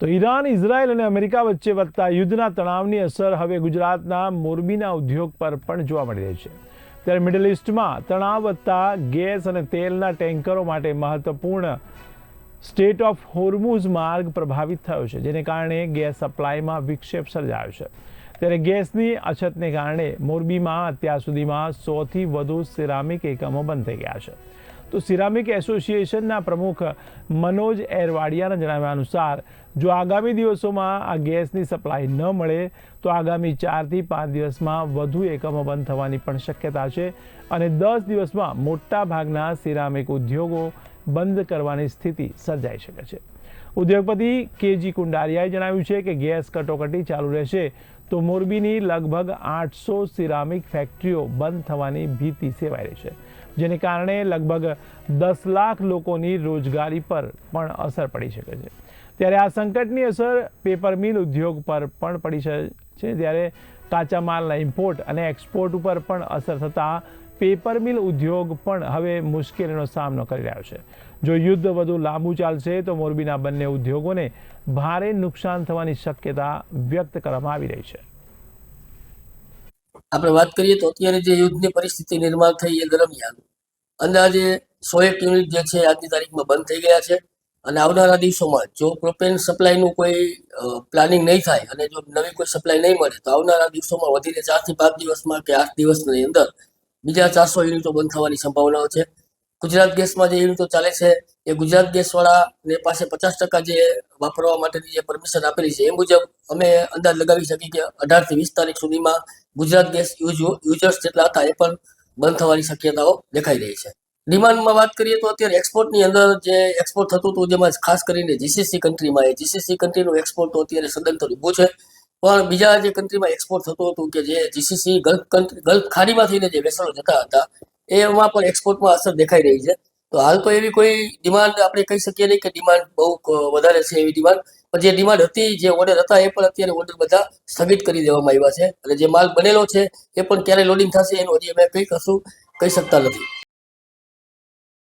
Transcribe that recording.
તો Iran, Israel અને America વચ્ચે વધતા યુદ્ધના તણાવની અસર હવે ગુજરાતના મોરબીના ઉદ્યોગ પર પણ જોવા મળી રહી છે। ત્યારે મિડલ ઇસ્ટમાં તણાવ વધતા ગેસ અને તેલના ટેન્કરો માટે મહત્વપૂર્ણ સ્ટેટ ઓફ હોર્મુઝ માર્ગ પ્રભાવિત થયો છે, જેને કારણે ગેસ સપ્લાયમાં વિક્ષેપ સર્જાયો છે। ત્યારે ગેસની અછતને કારણે મોરબીમાં અત્યાર સુધીમાં 100થી વધુ સિરામિક એકમો બંધ થઈ ગયા છે। તો સિરામિક એસોસિએશનના પ્રમુખ મનોજ એરવાડિયાના જણાવ્યા અનુસાર જો આગામી દિવસોમાં આ ગેસની સપ્લાય ન મળે તો આગામી 4 થી 5 દિવસમાં વધુ એકમો બંધ થવાની પણ શક્યતા છે અને 10 દિવસમાં મોટા ભાગના સિરામિક ઉદ્યોગો બંધ કરવાની સ્થિતિ સર્જાઈ શકે છે। ઉદ્યોગપતિ કેજી કુંડારિયાએ જણાવ્યું છે કે ગેસ કટોકટી ચાલુ રહેશે તો મોરબીની લગભગ 800 સિરામિક ફેક્ટરીઓ બંધ થવાની ભીતિ સેવાઈ રહી છે, જેને કારણે લગભગ 10 લાખ લોકોની રોજગારી પર પણ અસર પડી શકે છે। ત્યારે આ સંકટની અસર પેપર મિલ ઉદ્યોગ પર પણ પડી શકે છે। ત્યારે કાચા માલના ઇમ્પોર્ટ અને એક્સપોર્ટ ઉપર પણ અસર થતાં પેપર મિલ ઉદ્યોગ પણ હવે મુશ્કેલીનો સામનો કરી રહ્યો છે। જો યુદ્ધ વધુ લાંબુ ચાલશે તો મોરબીના બંને ઉદ્યોગોને ભારે નુકસાન થવાની શક્યતા વ્યક્ત કરવામાં આવી રહી છે। આપણે વાત કરીએ તો અત્યારે જે યુદ્ધની પરિસ્થિતિ નિર્માણ થઈ એ દરમિયાન અંદાજે 101 યુનિટ જે છે આજની તારીખમાં બંધ થઈ ગયા છે અને આવનારા દિવસોમાં જો પ્રોપેન સપ્લાયનું કોઈ પ્લાનિંગ નહીં થાય અને જો નવી કોઈ સપ્લાય નહીં મળે તો આવનારા દિવસોમાં વધીને 4 થી 5 દિવસમાં કે 8 દિવસની અંદર બીજા 400 યુનિટો બંધ થવાની સંભાવનાઓ છે। ગુજરાત ગેસમાં જે યુનિટો ચાલે છે એ ગુજરાત ગેસવાળાને પાસે 50% જે વાપરવા માટેની જે પરમિશન આપેલી છે એ મુજબ અમે અંદાજ લગાવી શકીએ કે 18 થી 20 તારીખ સુધીમાં ગુજરાત ગેસ યુઝર્સ જેટલા હતા એ પણ બંધ થવાની શક્યતાઓ દેખાઈ રહી છે। ડિમાન્ડમાં વાત કરીએ તો અત્યારે એક્સપોર્ટની અંદર જે એક્સપોર્ટ થતું હતું જેમાં ખાસ કરીને જીસીસી કન્ટ્રીમાં જીસીસી કન્ટ્રીનું એક્સપોર્ટ તો અત્યારે સદંતર ઊભું છે, પણ બીજા જે કન્ટ્રીમાં એક્સપોર્ટ થતું હતું કે જે જીસીસી ગલ્ફ ખાડીમાં થઈને જે વેસલો જતા હતા એમાં પણ એક્સપોર્ટમાં અસર દેખાઈ રહી છે। તો હાલ તો એવી કોઈ ડિમાન્ડ આપણે કહી શકીએ નહીં કે ડિમાન્ડ બહુ વધારે છે એવી ડિમાન્ડ, પણ જે ડિમાન્ડ હતી જે ઓર્ડર હતા એ પણ અત્યારે ઓર્ડર બધા સ્થગિત કરી દેવામાં આવ્યા છે અને જે માલ બનેલો છે એ પણ ક્યારે લોડિંગ થશે એનું હજી અમે કંઈ કશું કહી શકતા નથી।